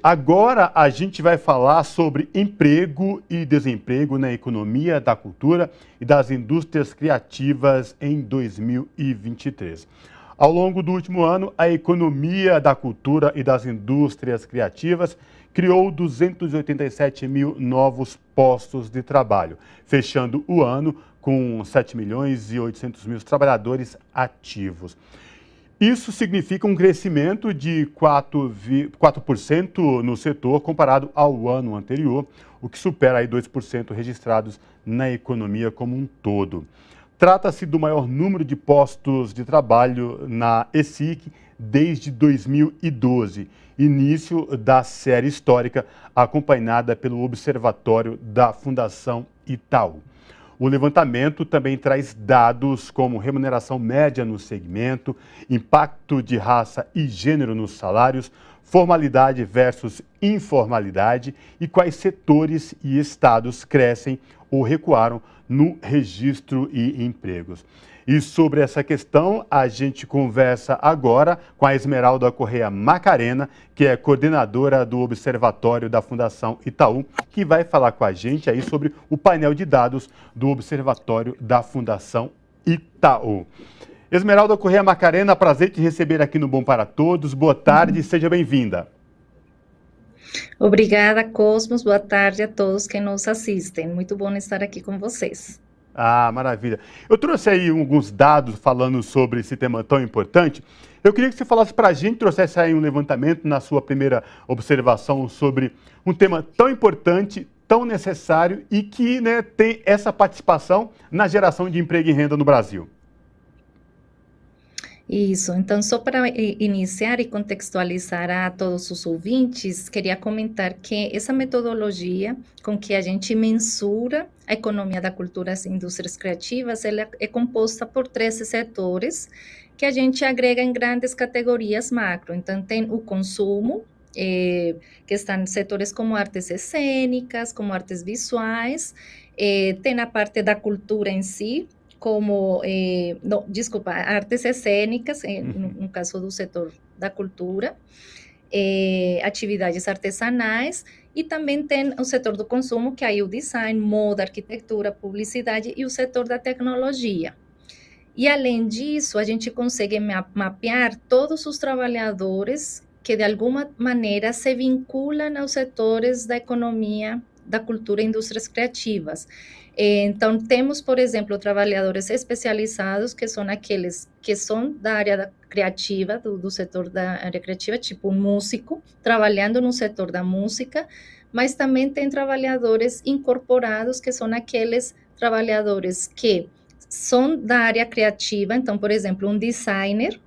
agora a gente vai falar sobre emprego e desemprego na economia da cultura e das indústrias criativas em 2023. Ao longo do último ano, a economia da cultura e das indústrias criativas criou 287 mil novos postos de trabalho, fechando o ano com 7 milhões e 800 mil trabalhadores ativos. Isso significa um crescimento de 4% no setor comparado ao ano anterior, o que supera aí 2% registrados na economia como um todo. Trata-se do maior número de postos de trabalho na ESIC desde 2012, início da série histórica acompanhada pelo Observatório da Fundação Itaú. O levantamento também traz dados como remuneração média no segmento, impacto de raça e gênero nos salários, formalidade versus informalidade e quais setores e estados crescem ou recuaram no registro e empregos. E sobre essa questão, a gente conversa agora com a Esmeralda Correia Macarena, que é coordenadora do Observatório da Fundação Itaú, que vai falar com a gente aí sobre o painel de dados do Observatório da Fundação Itaú. Esmeralda Correia Macarena, prazer te receber aqui no Bom para Todos. Boa tarde, seja bem-vinda. Obrigada, Cosmos. Boa tarde a todos que nos assistem. Muito bom estar aqui com vocês. Ah, maravilha. Eu trouxe aí alguns dados falando sobre esse tema tão importante. Eu queria que você falasse para a gente, trouxesse aí um levantamento na sua primeira observação sobre um tema tão importante, tão necessário e que, né, tem essa participação na geração de emprego e renda no Brasil. Isso, então, só para iniciar e contextualizar a todos os ouvintes, queria comentar que essa metodologia com que a gente mensura a economia da cultura e das indústrias criativas, ela é composta por 13 setores que a gente agrega em grandes categorias macro. Então, tem o consumo, que estão setores como artes cênicas, como artes visuais, tem a parte da cultura em si, como, artes cênicas, no caso do setor da cultura, atividades artesanais, e também tem o setor do consumo, que aí o design, moda, arquitetura, publicidade, e o setor da tecnologia. E, além disso, a gente consegue mapear todos os trabalhadores que, de alguma maneira, se vinculam aos setores da economia, da cultura e indústrias criativas. Então, temos, por exemplo, trabalhadores especializados, que são aqueles que são da área criativa, do setor da área criativa, tipo um músico, trabalhando no setor da música, mas também tem trabalhadores incorporados, que são aqueles trabalhadores que são da área criativa, então, por exemplo, um designer,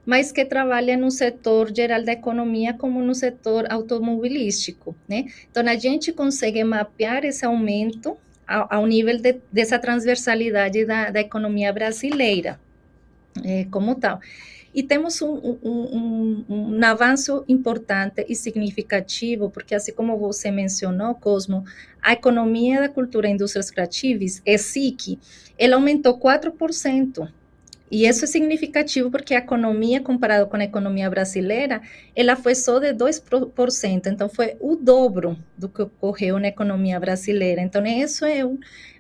mas que trabalha no setor geral da economia, como no setor automobilístico, né? Então, a gente consegue mapear esse aumento ao nível dessa transversalidade da economia brasileira, como tal. E temos um avanço importante e significativo, porque, assim como você mencionou, Cosmo, a economia da cultura e indústrias criativas, ESIC, ela aumentou 4%. E isso é significativo porque a economia, comparado com a economia brasileira, ela foi só de 2%, então foi o dobro do que ocorreu na economia brasileira. Então, isso é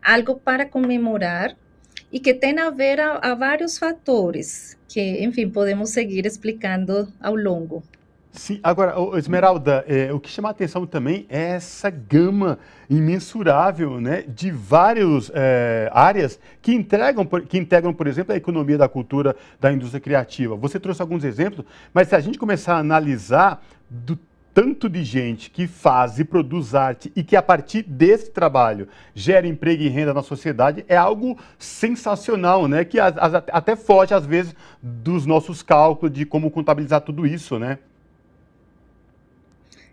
algo para comemorar e que tem a ver a vários fatores, que, enfim, podemos seguir explicando ao longo. Sim, agora, Esmeralda, o que chama a atenção também é essa gama imensurável, né, de várias áreas que integram, por exemplo, a economia da cultura, da indústria criativa. Você trouxe alguns exemplos, mas se a gente começar a analisar do tanto de gente que faz e produz arte e que, a partir desse trabalho, gera emprego e renda na sociedade, é algo sensacional, né, que até foge, às vezes, dos nossos cálculos de como contabilizar tudo isso, né?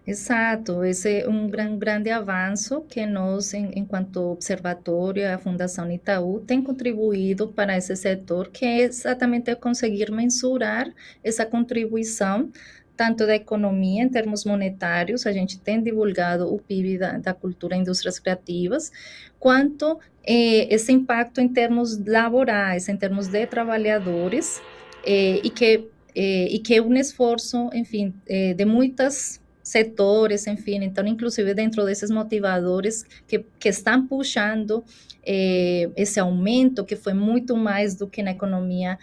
Exato, esse é um grande avanço que nós, enquanto observatório, a Fundação Itaú, tem contribuído para esse setor, que é exatamente conseguir mensurar essa contribuição, tanto da economia em termos monetários, a gente tem divulgado o PIB da cultura e indústrias criativas, quanto esse impacto em termos laborais, em termos de trabalhadores, e que é um esforço, enfim, de muitas setores, enfim, então, inclusive dentro desses motivadores que estão puxando esse aumento, que foi muito mais do que na economia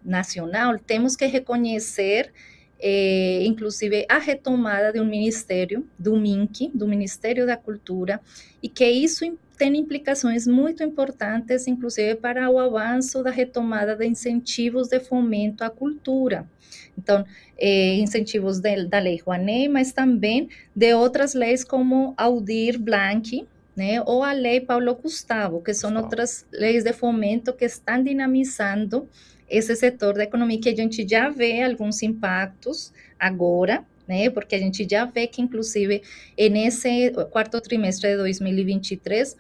nacional, temos que reconhecer, inclusive, a retomada de um ministério, do MINC, do Ministério da Cultura, e que isso tem implicações muito importantes, inclusive, para o avanço da retomada de incentivos de fomento à cultura. Então, incentivos da Lei Rouanet, mas também de outras leis como Aldir Blanc, né, ou a Lei Paulo Gustavo, que são outras leis de fomento que estão dinamizando esse setor da economia, que a gente já vê alguns impactos agora, né, porque a gente já vê que, inclusive, nesse quarto trimestre de 2023,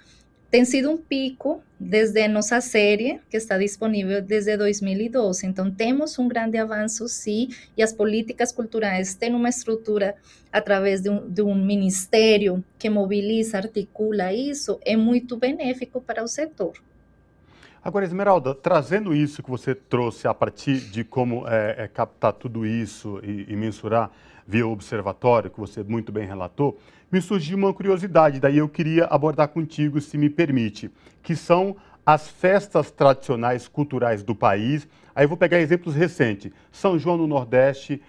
tem sido um pico desde a nossa série, que está disponível desde 2012. Então, temos um grande avanço, sim, e as políticas culturais têm uma estrutura através de um ministério que mobiliza, articula isso, é muito benéfico para o setor. Agora, Esmeralda, trazendo isso que você trouxe a partir de como captar tudo isso e mensurar via observatório, que você muito bem relatou, me surgiu uma curiosidade, daí eu queria abordar contigo, se me permite, que são as festas tradicionais culturais do país. Aí eu vou pegar exemplos recentes: São João no Nordeste,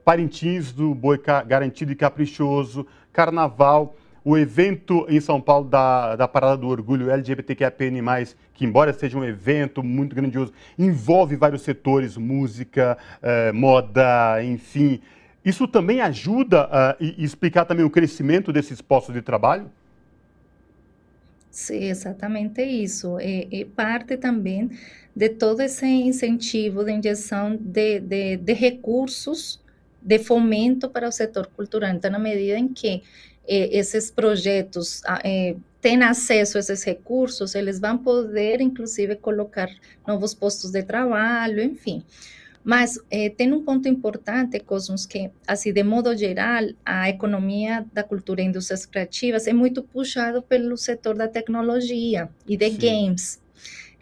Parintins do Boi Garantido e Caprichoso, Carnaval, o evento em São Paulo da Parada do Orgulho LGBTQIAPN+, que embora seja um evento muito grandioso, envolve vários setores, música, moda, enfim. Isso também ajuda a explicar também o crescimento desses postos de trabalho? Sim, exatamente isso. É parte também de todo esse incentivo de injeção de recursos de fomento para o setor cultural. Então, na medida em que esses projetos têm acesso a esses recursos, eles vão poder, inclusive, colocar novos postos de trabalho, enfim. Mas tem um ponto importante, Cosmos, que, assim, de modo geral, a economia da cultura e indústrias criativas é muito puxado pelo setor da tecnologia e de games.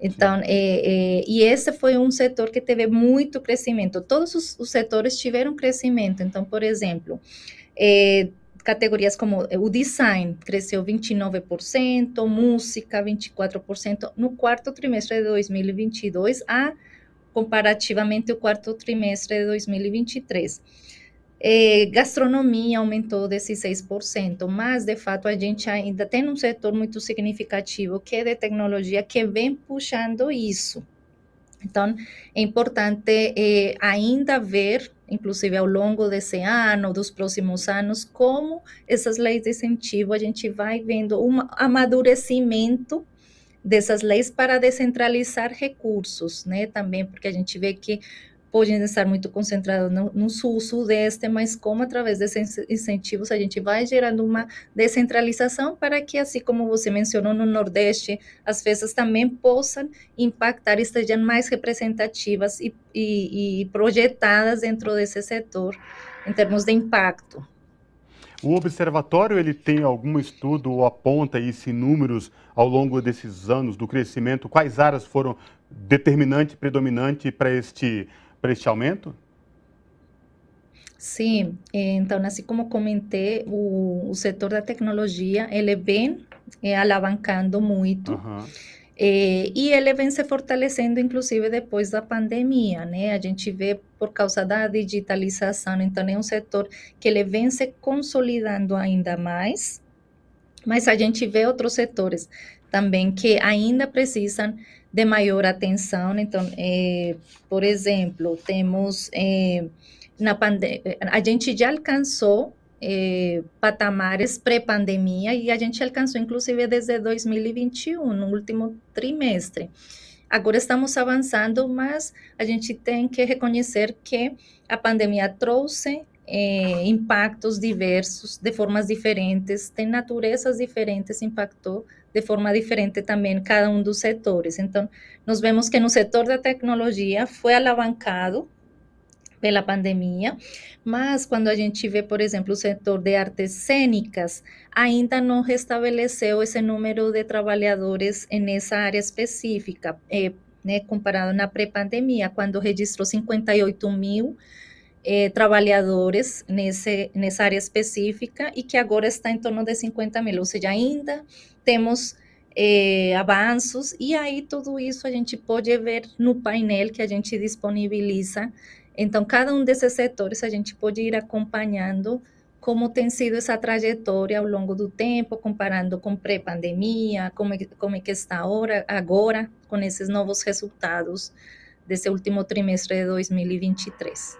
Então, e esse foi um setor que teve muito crescimento. Todos os setores tiveram crescimento. Então, por exemplo, categorias como o design cresceu 29%, música 24% no quarto trimestre de 2022, comparativamente o quarto trimestre de 2023. Gastronomia aumentou 16%, mas, de fato, a gente ainda tem um setor muito significativo, que é de tecnologia, que vem puxando isso. Então, é importante ainda ver, inclusive ao longo desse ano, dos próximos anos, como essas leis de incentivo, a gente vai vendo um amadurecimento dessas leis para descentralizar recursos, né, também, porque a gente vê que podem estar muito concentrados no sul, sudeste, mas como através desses incentivos a gente vai gerando uma descentralização para que, assim como você mencionou, no Nordeste, as festas também possam impactar e estejam mais representativas e projetadas dentro desse setor, em termos de impacto. O observatório, ele tem algum estudo ou aponta isso em números ao longo desses anos do crescimento? Quais áreas foram determinante, predominante para este aumento? Sim, então, assim como comentei, o setor da tecnologia, ele vem alavancando muito, e ele vem se fortalecendo, inclusive, depois da pandemia, né? A gente vê por causa da digitalização, então é um setor que ele vem se consolidando ainda mais, mas a gente vê outros setores também que ainda precisam de maior atenção. Então, por exemplo, temos a gente já alcançou patamares pré-pandemia e a gente alcançou, inclusive, desde 2021, no último trimestre. Agora estamos avançando, mas a gente tem que reconhecer que a pandemia trouxe impactos diversos, de formas diferentes, tem naturezas diferentes, impactou de forma diferente também cada um dos setores. Então, nós vemos que no setor da tecnologia foi alavancado pela pandemia, mas quando a gente vê, por exemplo, o setor de artes cênicas, ainda não restabeleceu esse número de trabalhadores nessa área específica, né, comparado na pré-pandemia, quando registrou 58 mil trabalhadores nessa área específica e que agora está em torno de 50 mil, ou seja, ainda temos avanços, e aí tudo isso a gente pode ver no painel que a gente disponibiliza. Então, cada um desses setores a gente pode ir acompanhando como tem sido essa trajetória ao longo do tempo, comparando com pré-pandemia, como é que está agora, com esses novos resultados desse último trimestre de 2023.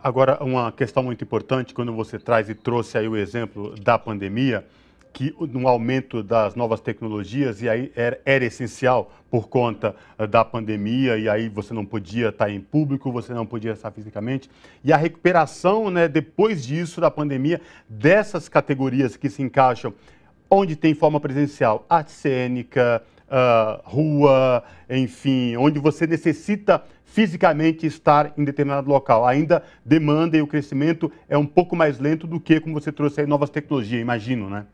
Agora, uma questão muito importante, quando você traz e trouxe aí o exemplo da pandemia, que no aumento das novas tecnologias, e aí era essencial por conta da pandemia, e aí você não podia estar em público, você não podia estar fisicamente, e a recuperação, né, depois disso, da pandemia, dessas categorias que se encaixam onde tem forma presencial, arte cênica, rua, enfim, onde você necessita fisicamente estar em determinado local. Ainda demanda e o crescimento é um pouco mais lento do que, como você trouxe aí, novas tecnologias, imagino, né?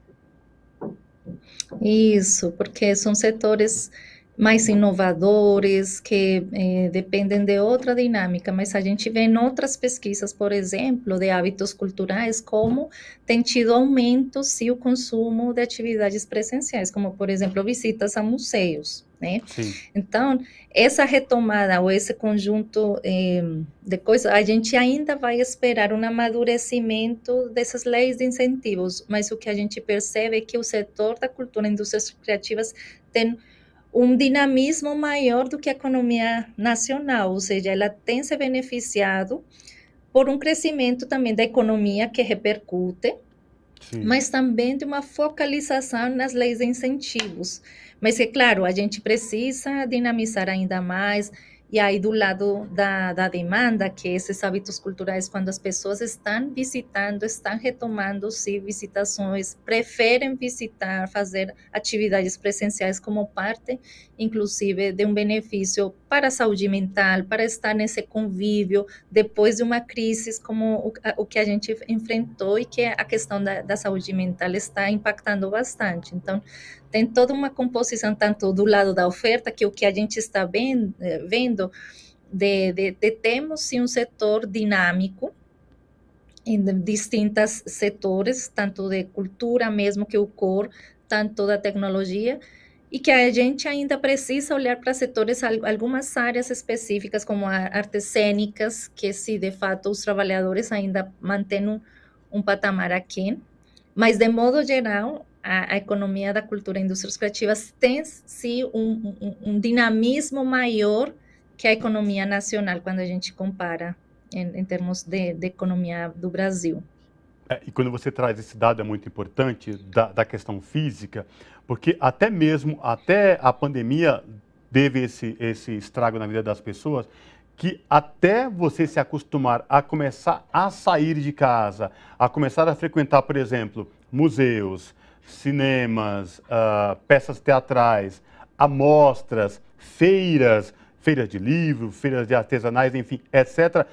Isso, porque são setores mais inovadores, que dependem de outra dinâmica, mas a gente vê em outras pesquisas, por exemplo, de hábitos culturais, como tem tido aumento, sim, o consumo de atividades presenciais, como, por exemplo, visitas a museus, né? Sim. Então, essa retomada ou esse conjunto de coisas, a gente ainda vai esperar um amadurecimento dessas leis de incentivos, mas o que a gente percebe é que o setor da cultura e indústrias criativas tem um dinamismo maior do que a economia nacional, ou seja, ela tem se beneficiado por um crescimento também da economia que repercute, Sim. mas também de uma focalização nas leis de incentivos. Mas é claro, a gente precisa dinamizar ainda mais, e aí do lado da demanda, que esses hábitos culturais, quando as pessoas estão visitando, estão retomando, sim, visitações, preferem visitar, fazer atividades presenciais como parte, inclusive, de um benefício para a saúde mental, para estar nesse convívio, depois de uma crise como o que a gente enfrentou, e que a questão da saúde mental está impactando bastante. Então, tem toda uma composição, tanto do lado da oferta, que o que a gente está vendo, temos sim um setor dinâmico, em distintos setores, tanto de cultura mesmo que o core, tanto da tecnologia, e que a gente ainda precisa olhar para setores, algumas áreas específicas, como artes cênicas, que se de fato os trabalhadores ainda mantêm um patamar aquém, mas de modo geral, a economia da cultura e indústrias criativas tem sim um dinamismo maior que a economia nacional, quando a gente compara em termos de economia do Brasil. E quando você traz esse dado é muito importante da questão física, porque até a pandemia teve esse estrago na vida das pessoas, que até você se acostumar a começar a sair de casa, a começar a frequentar, por exemplo, museus, cinemas, peças teatrais, amostras, feiras de livro, feiras de artesanais, enfim, etc.,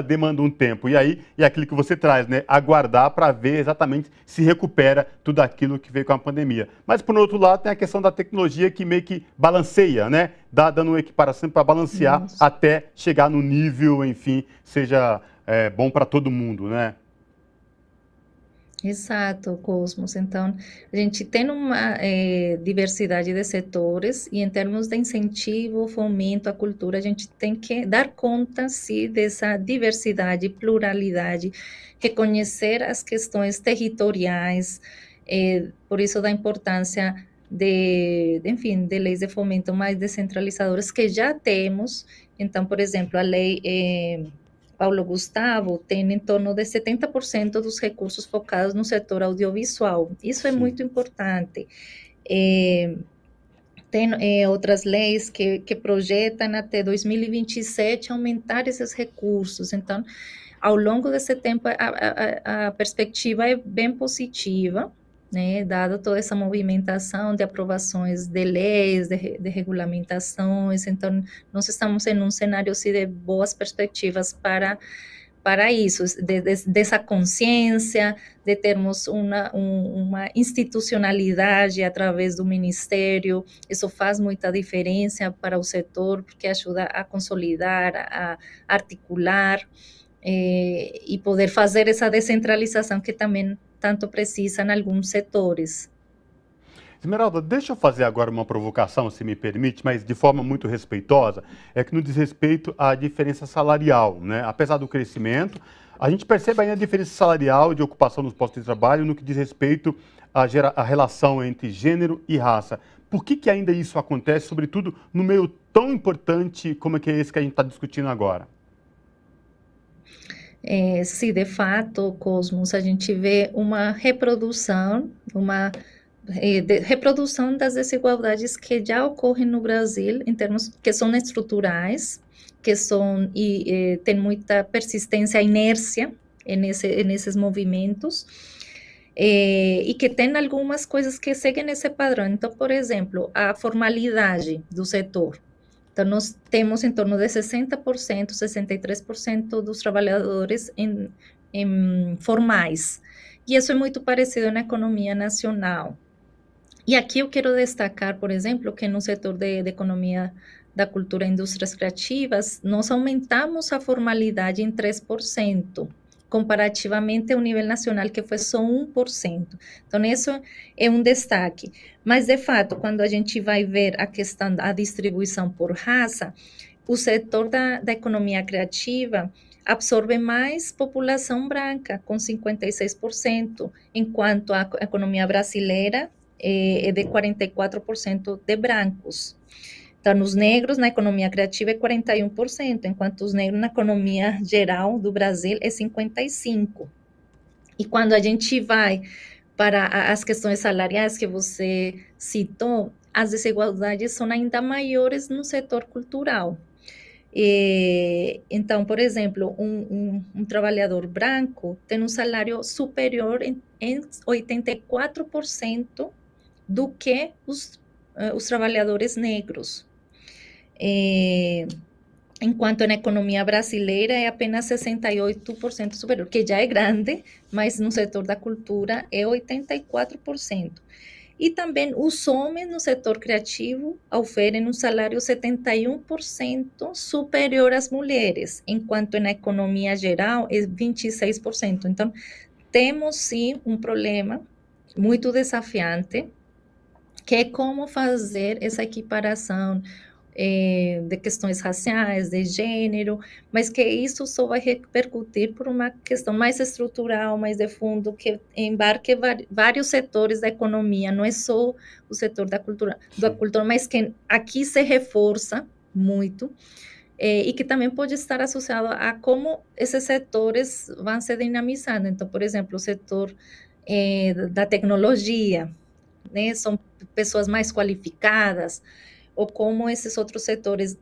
demanda um tempo. E aí, é aquilo que você traz, né? Aguardar para ver exatamente se recupera tudo aquilo que veio com a pandemia. Mas, por outro lado, tem a questão da tecnologia que meio que balanceia, né? Dando uma equiparação para balancear até chegar no nível, enfim, seja bom para todo mundo, né? Exato, Cosmos. Então, a gente tem uma diversidade de setores, e em termos de incentivo, fomento à cultura, a gente tem que dar conta, sim, dessa diversidade, pluralidade, reconhecer as questões territoriais, por isso da importância enfim, de leis de fomento mais descentralizadoras que já temos. Então, por exemplo, a lei Paulo Gustavo tem em torno de 70% dos recursos focados no setor audiovisual. Isso é muito importante. Tem outras leis que projetam até 2027 aumentar esses recursos. Então, ao longo desse tempo, a perspectiva é bem positiva, né, dada toda essa movimentação de aprovações de leis, de regulamentações. Então, nós estamos em um cenário assim, de boas perspectivas para isso, dessa consciência, de termos uma institucionalidade através do Ministério. Isso faz muita diferença para o setor, porque ajuda a consolidar, a articular. e poder fazer essa descentralização que também tanto precisa em alguns setores. Esmeralda, deixa eu fazer agora uma provocação, se me permite, mas de forma muito respeitosa, é que no diz respeito à diferença salarial, né? Apesar do crescimento, a gente percebe ainda a diferença salarial de ocupação nos postos de trabalho no que diz respeito à relação entre gênero e raça. Por que ainda isso acontece, sobretudo no meio tão importante como é que é esse que a gente está discutindo agora? Se de fato, Cosmos, a gente vê uma reprodução, reprodução das desigualdades que já ocorrem no Brasil, em termos que são estruturais, que são e tem muita persistência, inércia nesses movimentos, e que tem algumas coisas que seguem esse padrão. Então, por exemplo, a formalidade do setor. Então, nós temos em torno de 60%, 63% dos trabalhadores formais. E isso é muito parecido na economia nacional. E aqui eu quero destacar, por exemplo, que no setor de economia da cultura e indústrias criativas, nós aumentamos a formalidade em 3%, comparativamente ao nível nacional, que foi só 1%. Então, isso é um destaque. Mas, de fato, quando a gente vai ver a questão da distribuição por raça, o setor da economia criativa absorve mais população branca, com 56%, enquanto a economia brasileira é de 44% de brancos. Então, os negros na economia criativa é 41%, enquanto os negros na economia geral do Brasil é 55%. E quando a gente vai para as questões salariais que você citou, as desigualdades são ainda maiores no setor cultural. Então, por exemplo, um trabalhador branco tem um salário superior em 84% do que os trabalhadores negros. Enquanto na economia brasileira é apenas 68% superior, que já é grande, mas no setor da cultura é 84%. E também os homens no setor criativo oferem um salário 71% superior às mulheres, enquanto na economia geral é 26%. Então, temos sim um problema muito desafiante, que é como fazer essa equiparação de questões raciais, de gênero, mas que isso só vai repercutir por uma questão mais estrutural, mais de fundo, que embarque vários setores da economia, não é só o setor da cultura, mas que aqui se reforça muito, e que também pode estar associado a como esses setores vão se dinamizando. Então, por exemplo, o setor da tecnologia, né, são pessoas mais qualificadas, ou como esses outros setores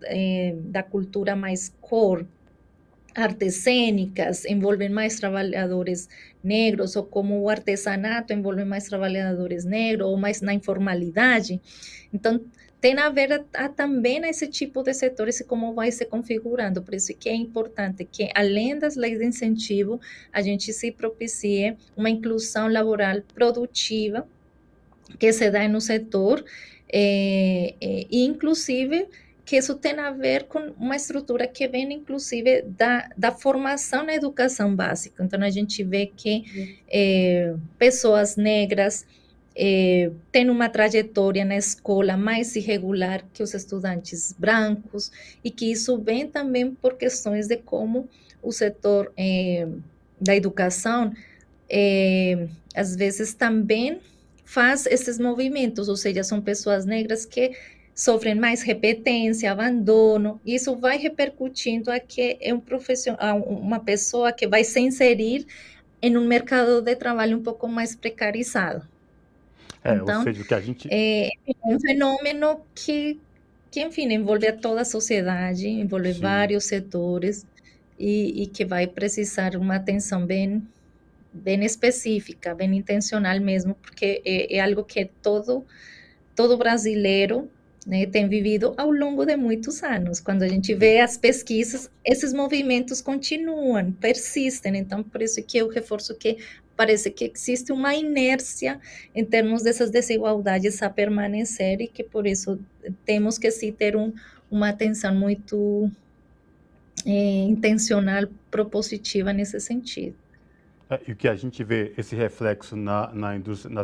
da cultura mais core, artes cênicas, envolvem mais trabalhadores negros, ou como o artesanato envolve mais trabalhadores negros, ou mais na informalidade. Então, tem a ver também esse tipo de setores e como vai se configurando. Por isso que é importante que, além das leis de incentivo, a gente se propicie uma inclusão laboral produtiva que se dá no setor, inclusive que isso tem a ver com uma estrutura que vem, inclusive, da formação na educação básica. Então, a gente vê que pessoas negras têm uma trajetória na escola mais irregular que os estudantes brancos, e que isso vem também por questões de como o setor da educação, às vezes, também faz esses movimentos, ou seja, são pessoas negras que sofrem mais repetência, abandono, e isso vai repercutindo a que é uma pessoa que vai se inserir em um mercado de trabalho um pouco mais precarizado. Então, ou seja, o que a gente... é um fenômeno que enfim, envolve a toda a sociedade, envolve vários setores, e que vai precisar uma atenção bem específica, bem intencional mesmo, porque é algo que todo brasileiro, né, tem vivido ao longo de muitos anos. Quando a gente vê as pesquisas, esses movimentos continuam, persistem. Então, por isso que eu reforço que parece que existe uma inércia em termos dessas desigualdades a permanecer, e que por isso temos que sim ter uma atenção muito intencional, propositiva nesse sentido. E o que a gente vê, esse reflexo nas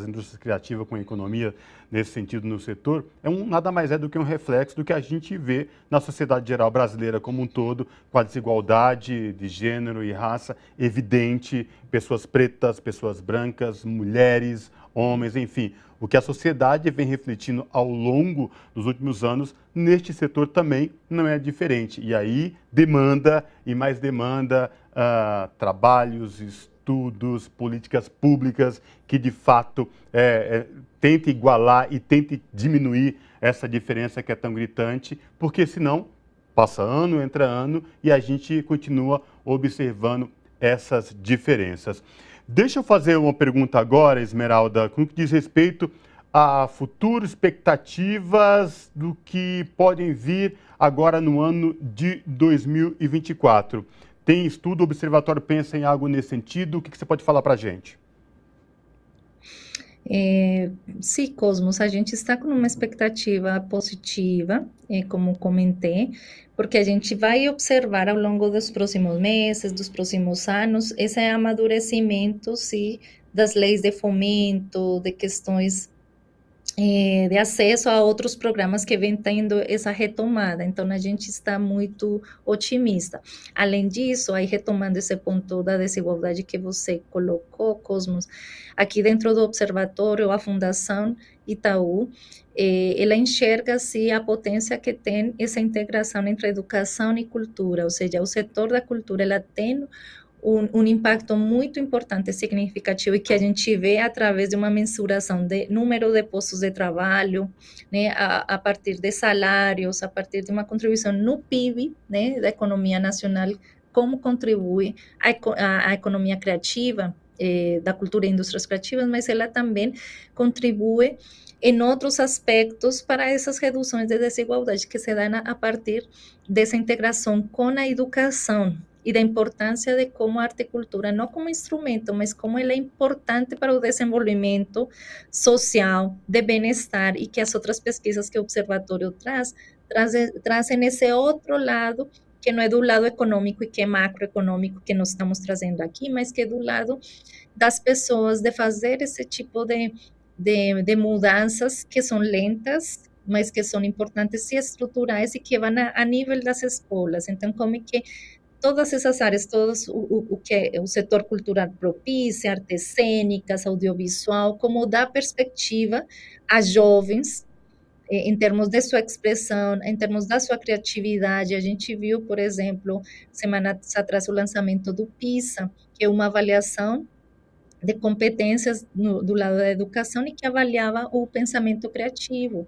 indústrias criativas com a economia, nesse sentido no setor, nada mais é do que um reflexo do que a gente vê na sociedade geral brasileira como um todo, com a desigualdade de gênero e raça evidente, pessoas pretas, pessoas brancas, mulheres, homens, enfim. O que a sociedade vem refletindo ao longo dos últimos anos, neste setor também não é diferente. E aí, demanda e mais demanda, trabalhos, estudos, políticas públicas que, de fato, tentem igualar e tentem diminuir essa diferença que é tão gritante, porque senão passa ano, entra ano e a gente continua observando essas diferenças. Deixa eu fazer uma pergunta agora, Esmeralda, com o que diz respeito a futuras expectativas do que podem vir agora no ano de 2024. Tem estudo, o Observatório pensa em algo nesse sentido? O que você pode falar para a gente? Sim, Cosmos, a gente está com uma expectativa positiva, como comentei, porque a gente vai observar ao longo dos próximos meses, dos próximos anos, esse amadurecimento, sim, das leis de fomento, de questões de acesso a outros programas que vêm tendo essa retomada. Então, a gente está muito otimista. Além disso, aí retomando esse ponto da desigualdade que você colocou, Cosmos, aqui dentro do observatório, a Fundação Itaú, ela enxerga-se a potência que tem essa integração entre educação e cultura, ou seja, o setor da cultura, ela tem um impacto muito importante, significativo, e que a gente vê através de uma mensuração de número de postos de trabalho, né, a partir de salários, a partir de uma contribuição no PIB, né, da economia nacional, como contribui a economia criativa, da cultura e indústrias criativas, mas ela também contribui em outros aspectos para essas reduções de desigualdade que se dão a partir dessa integração com a educação, e da importância de como a arte e cultura, não como instrumento, mas como ela é importante para o desenvolvimento social, de bem-estar, e que as outras pesquisas que o observatório trazem esse outro lado, que não é do lado econômico e que é macroeconômico que nós estamos trazendo aqui, mas que é do lado das pessoas, de fazer esse tipo de mudanças que são lentas, mas que são importantes e estruturais e que vão a nível das escolas. Então, como é que todas essas áreas, todos o que o setor cultural propicia, artes cênicas, audiovisual, como dá perspectiva a jovens, em termos de sua expressão, em termos da sua criatividade. A gente viu, por exemplo, semanas atrás, o lançamento do PISA, que é uma avaliação de competências do lado da educação e que avaliava o pensamento criativo.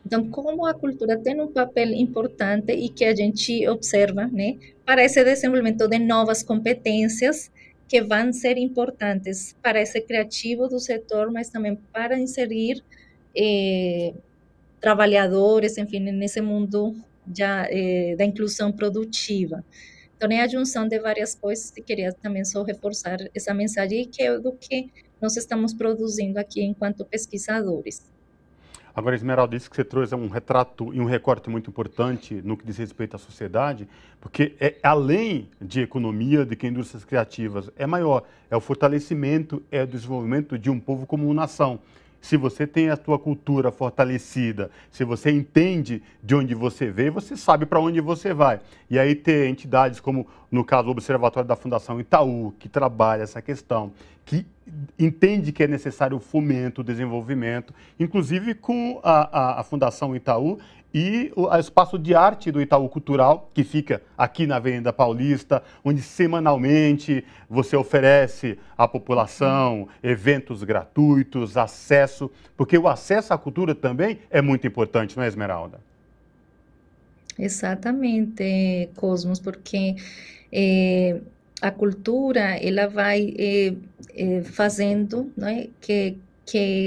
Então, como a cultura tem um papel importante e que a gente observa, né, para esse desenvolvimento de novas competências que vão ser importantes para esse criativo do setor, mas também para inserir trabalhadores, enfim, nesse mundo já da inclusão produtiva. Então, é a junção de várias coisas e queria também só reforçar essa mensagem que é do que nós estamos produzindo aqui enquanto pesquisadores. Agora, Esmeralda, isso que você trouxe é um retrato e um recorte muito importante no que diz respeito à sociedade, porque é além de economia, de que indústrias criativas é maior, é o fortalecimento, é o desenvolvimento de um povo como nação. Se você tem a sua cultura fortalecida, se você entende de onde você veio, você sabe para onde você vai. E aí ter entidades como, no caso, o Observatório da Fundação Itaú, que trabalha essa questão, que entende que é necessário o fomento, o desenvolvimento, inclusive com a Fundação Itaú e o espaço de arte do Itaú Cultural, que fica aqui na Avenida Paulista, onde semanalmente você oferece à população eventos gratuitos, acesso, porque o acesso à cultura também é muito importante, não é, Esmeralda? Exatamente, Cosmos, porque a cultura ela vai fazendo, né, que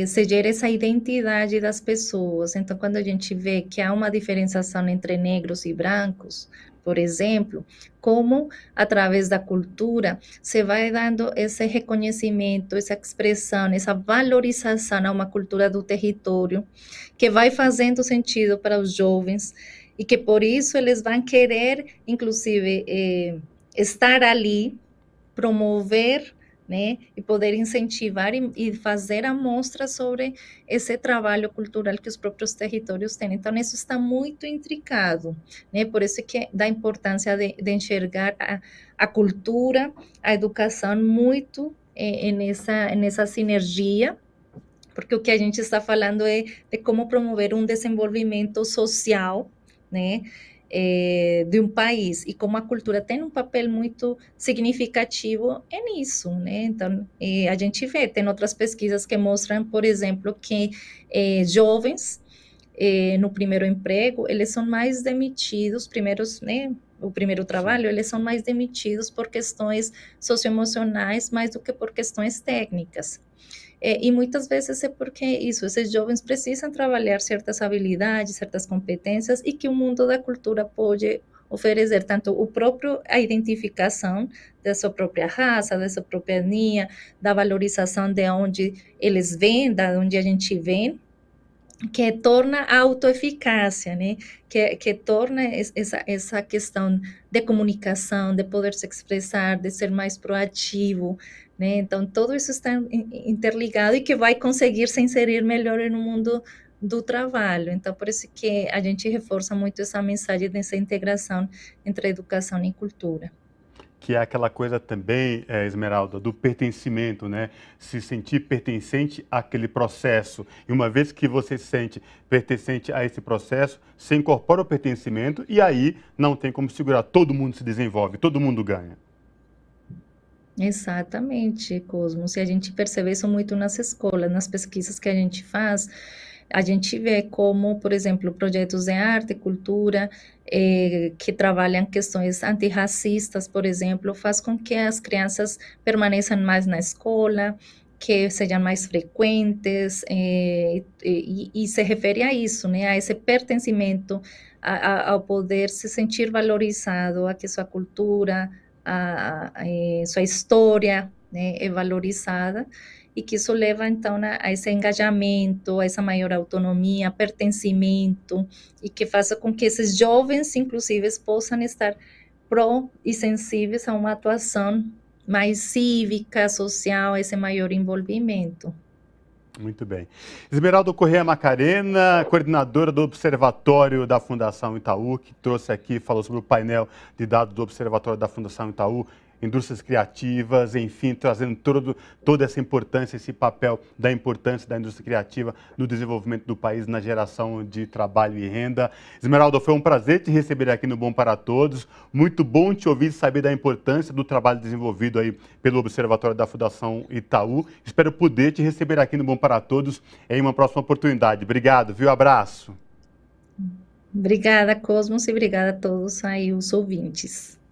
se gere essa identidade das pessoas. Então, quando a gente vê que há uma diferenciação entre negros e brancos, por exemplo, como através da cultura se vai dando esse reconhecimento, essa expressão, essa valorização a uma cultura do território, que vai fazendo sentido para os jovens, e que por isso eles vão querer, inclusive, estar ali, promover, né, e poder incentivar e fazer a mostra sobre esse trabalho cultural que os próprios territórios têm. Então, isso está muito intricado, né, por isso que dá importância de enxergar a cultura, a educação muito nessa sinergia, porque o que a gente está falando é de como promover um desenvolvimento social, né, de um país, e como a cultura tem um papel muito significativo nisso, né? Então, a gente vê, tem outras pesquisas que mostram, por exemplo, que jovens no primeiro emprego, eles são mais demitidos, primeiros, né, o primeiro trabalho, eles são mais demitidos por questões socioemocionais, mais do que por questões técnicas. E muitas vezes é porque esses jovens precisam trabalhar certas habilidades, certas competências, e que o mundo da cultura pode oferecer tanto a identificação da sua própria raça, da sua própria etnia, da valorização de onde eles vêm, da onde a gente vem, que torna a autoeficácia, né? Que torna essa questão de comunicação, de poder se expressar, de ser mais proativo, né? Então, tudo isso está interligado e que vai conseguir se inserir melhor no mundo do trabalho. Então, por isso que a gente reforça muito essa mensagem dessa integração entre educação e cultura. Que é aquela coisa também, Esmeralda, do pertencimento, né? Se sentir pertencente àquele processo. E uma vez que você se sente pertencente a esse processo, você incorpora o pertencimento e aí não tem como segurar. Todo mundo se desenvolve, todo mundo ganha. Exatamente, Cosmo. Se a gente percebe isso muito nas escolas, nas pesquisas que a gente faz, a gente vê como, por exemplo, projetos de arte e cultura que trabalham questões antirracistas, por exemplo, faz com que as crianças permaneçam mais na escola, que sejam mais frequentes, e se refere a isso, né, a esse pertencimento, ao poder se sentir valorizado, a que sua cultura, sua história, né, é valorizada, e que isso leva, então, a esse engajamento, a essa maior autonomia, pertencimento, e que faça com que esses jovens, inclusive, possam estar e sensíveis a uma atuação mais cívica, social, esse maior envolvimento. Muito bem. Esmeralda Corrêa Macarena, coordenadora do Observatório da Fundação Itaú, que trouxe aqui, falou sobre o painel de dados do Observatório da Fundação Itaú, indústrias criativas, enfim, trazendo toda essa importância, esse papel da importância da indústria criativa no desenvolvimento do país, na geração de trabalho e renda. Esmeralda, foi um prazer te receber aqui no Bom para Todos. Muito bom te ouvir e saber da importância do trabalho desenvolvido aí pelo Observatório da Fundação Itaú. Espero poder te receber aqui no Bom para Todos em uma próxima oportunidade. Obrigado, viu? Abraço. Obrigada, Cosmos, e obrigada a todos aí os ouvintes.